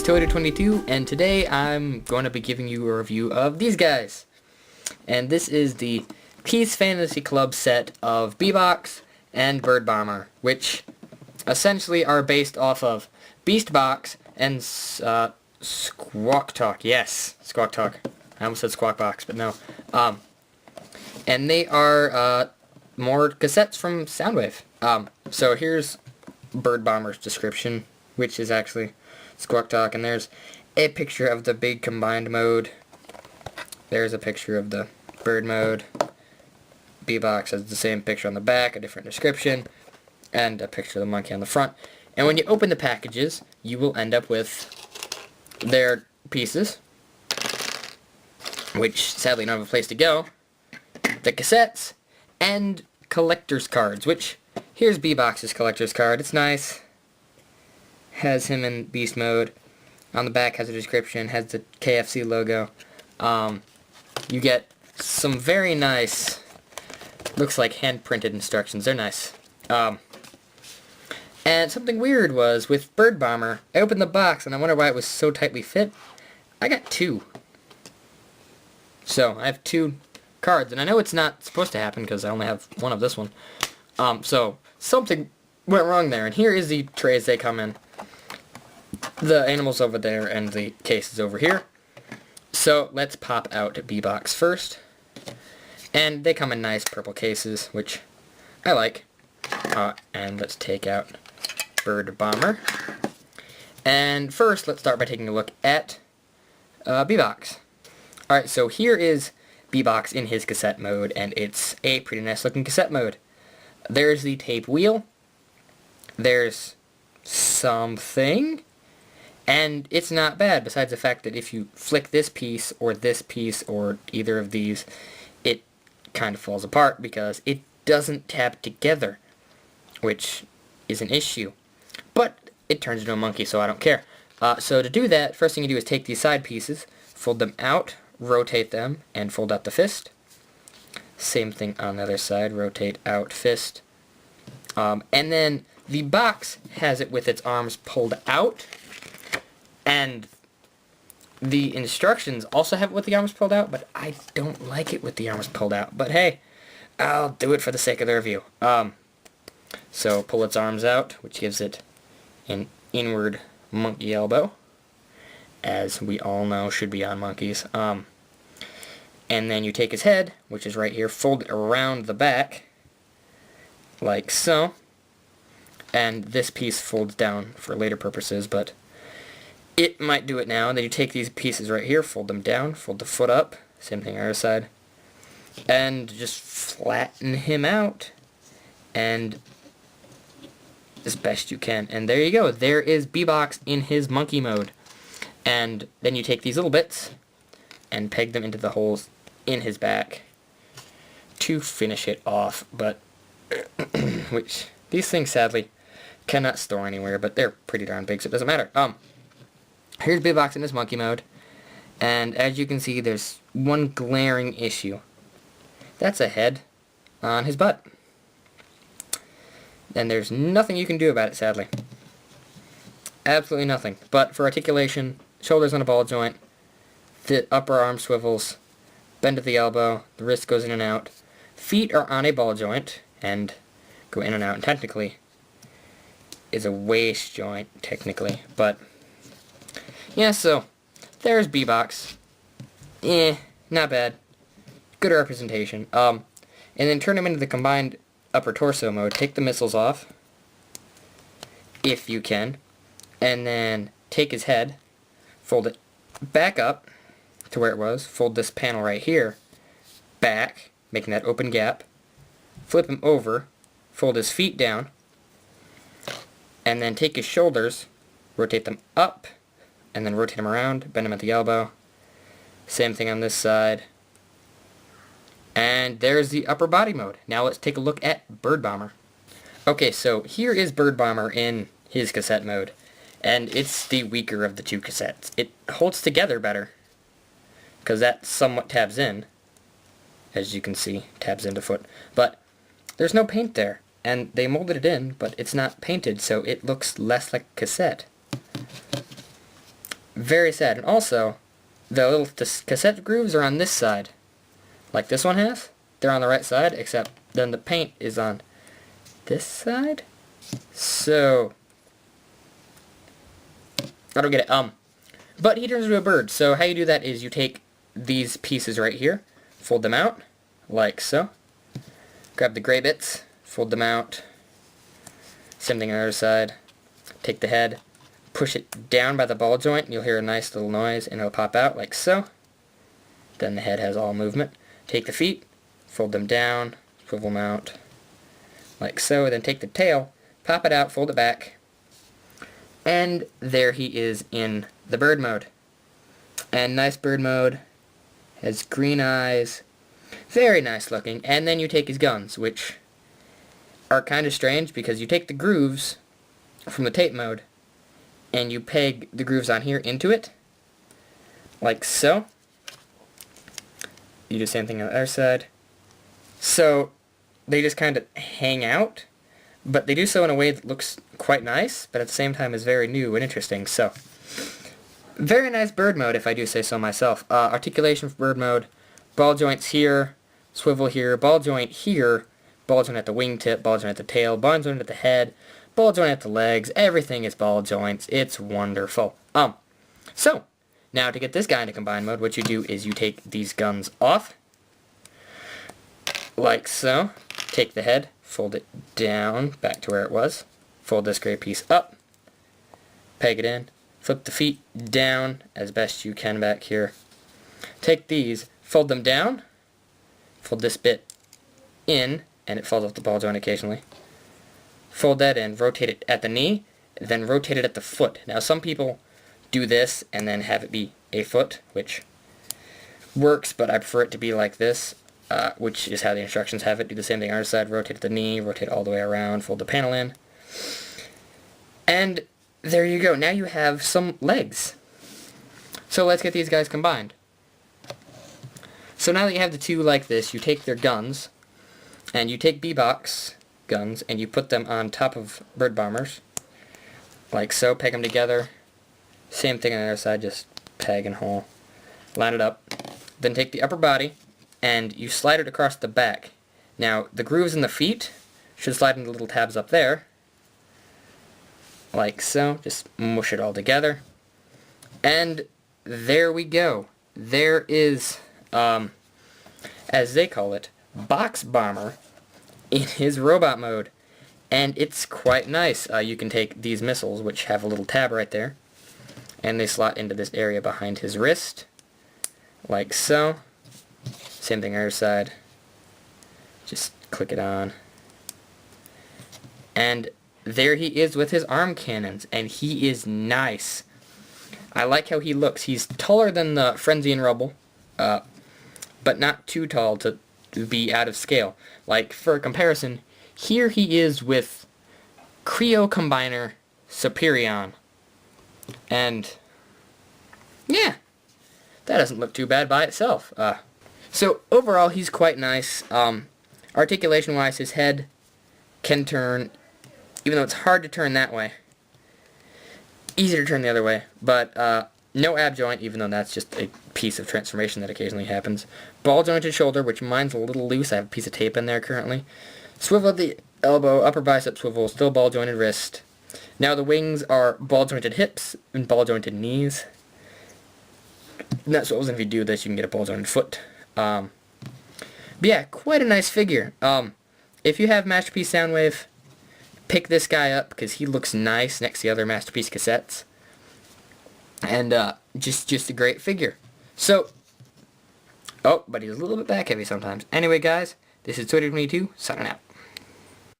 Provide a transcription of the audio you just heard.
Toad22, and today I'm going to be giving you a review of these guys. And this is the Peace Fantasy Club set of Bebox and Bird Bomber, which essentially are based off of Beast Box and Squawk Talk. Yes, Squawk Talk. I almost said Squawk Box, but no. And they are more cassettes from Soundwave. So here's Bird Bomber's description, which is actually Squawk Talk, and there's a picture of the big combined mode. There's a picture of the bird mode. Bebox has the same picture on the back, a different description, and a picture of the monkey on the front. And when you open the packages, you will end up with their pieces, which sadly don't have a place to go, the cassettes, and collector's cards, which, here's Bebox's collector's card. It's nice. Has him in beast mode. On the back has a description, has the KFC logo. You get some very nice, looks like hand-printed instructions. They're nice. And something weird was, with Bird Bomber, I opened the box and I wonder why it was so tightly fit. I got two. So, I have two cards, and I know it's not supposed to happen because I only have one of this one. So, something went wrong there, and here is the trays they come in. The animals over there and the cases over here. So let's pop out Bebox first. And they come in nice purple cases, which I like. And let's take out Bird Bomber. And first, let's start by taking a look at Bebox. Alright, so here is Bebox in his cassette mode, and it's a pretty nice looking cassette mode. There's the tape wheel. There's something. And it's not bad, besides the fact that if you flick this piece or either of these, it kind of falls apart because it doesn't tab together, which is an issue. But it turns into a monkey, so I don't care. So to do that, first thing you do is take these side pieces, fold them out, rotate them, and fold out the fist. Same thing on the other side, rotate out, fist. And then the box has it with its arms pulled out. And the instructions also have it with the arms pulled out, but I don't like it with the arms pulled out. But hey, I'll do it for the sake of the review. So pull its arms out, which gives it an inward monkey elbow, as we all know should be on monkeys. And then you take his head, which is right here, fold it around the back, like so. And this piece folds down for later purposes, but it might do it now. And then you take these pieces right here, fold them down, fold the foot up, same thing on the other side, and just flatten him out, and as best you can. And there you go. There is Bebox in his monkey mode. And then you take these little bits and peg them into the holes in his back to finish it off. But which these things sadly cannot store anywhere, but they're pretty darn big, so it doesn't matter. Here's Bebox in his monkey mode, and as you can see, there's one glaring issue. That's a head on his butt. And there's nothing you can do about it, sadly. Absolutely nothing. But for articulation, shoulders on a ball joint, the upper arm swivels, bend at the elbow, the wrist goes in and out, feet are on a ball joint, and go in and out, and technically is a waist joint, technically, but yeah, so there's Bebox. Not bad. Good representation. And then turn him into the combined upper torso mode. Take the missiles off, if you can, and then take his head, fold it back up to where it was, fold this panel right here back, making that open gap, flip him over, fold his feet down, and then take his shoulders, rotate them up, and then rotate him around, bend him at the elbow. Same thing on this side. And there's the upper body mode. Now let's take a look at Bird Bomber. Okay, so here is Bird Bomber in his cassette mode. And it's the weaker of the two cassettes. It holds together better, because that somewhat tabs in. As you can see, tabs into foot. But there's no paint there. And they molded it in, but it's not painted, so it looks less like cassette. Very sad. And also, the little cassette grooves are on this side, like this one has. They're on the right side, except then the paint is on this side. So, I don't get it. But he turns into a bird. So how you do that is you take these pieces right here, fold them out, like so. Grab the gray bits, fold them out. Same thing on the other side. Take the head, push it down by the ball joint, and you'll hear a nice little noise, and it'll pop out like so. Then the head has all movement. Take the feet, fold them down, swivel them out, like so. Then take the tail, pop it out, fold it back, and there he is in the bird mode. And nice bird mode, has green eyes, very nice looking. And then you take his guns, which are kind of strange because you take the grooves from the tape mode and you peg the grooves on here into it, like so. You do the same thing on the other side. So they just kind of hang out, but they do so in a way that looks quite nice, but at the same time is very new and interesting. So, very nice bird mode, if I do say so myself. Articulation for bird mode. Ball joints here, swivel here, ball joint here, ball joint at the wingtip, ball joint at the tail, ball joint at the head, ball joint at the legs. Everything is ball joints. It's wonderful. So, now to get this guy into combine mode, what you do is you take these guns off, like so. Take the head, fold it down, back to where it was. Fold this gray piece up, peg it in, flip the feet down as best you can back here. Take these, fold them down, fold this bit in, and it falls off the ball joint occasionally. Fold that in, rotate it at the knee, then rotate it at the foot. Now some people do this and then have it be a foot, which works, but I prefer it to be like this, which is how the instructions have it. Do the same thing on the other side, rotate at the knee, rotate all the way around, fold the panel in. And there you go. Now you have some legs. So let's get these guys combined. So now that you have the two like this, you take their guns, and you take B-Box guns, and you put them on top of bird bombers, like so, peg them together. Same thing on the other side, just peg and hole. Line it up. Then take the upper body, and you slide it across the back. Now, the grooves in the feet should slide into little tabs up there, like so. Just mush it all together. And there we go. There is, as they call it, Box Bomber in his robot mode. And it's quite nice. You can take these missiles, which have a little tab right there, and they slot into this area behind his wrist, like so. Same thing on the other side. Just click it on. And there he is with his arm cannons, and he is nice. I like how he looks. He's taller than the Frenzy and Rubble, but not too tall to be out of scale. Like, for a comparison, here he is with Creo Combiner Superion. And, yeah, that doesn't look too bad by itself. So, overall, he's quite nice. Articulation-wise, his head can turn, even though it's hard to turn that way. Easier to turn the other way, but no ab joint, even though that's just a piece of transformation that occasionally happens. Ball jointed shoulder, which mine's a little loose. I have a piece of tape in there currently. Swivel at the elbow, upper bicep swivel, still ball jointed wrist. Now the wings are ball jointed hips and ball jointed knees. And that's what if you do this, you can get a ball jointed foot. But yeah, quite a nice figure. If you have Masterpiece Soundwave, pick this guy up because he looks nice next to the other Masterpiece cassettes. And just a great figure. So, oh, but he's a little bit back heavy sometimes. Anyway, guys, this is Twitter22 signing out.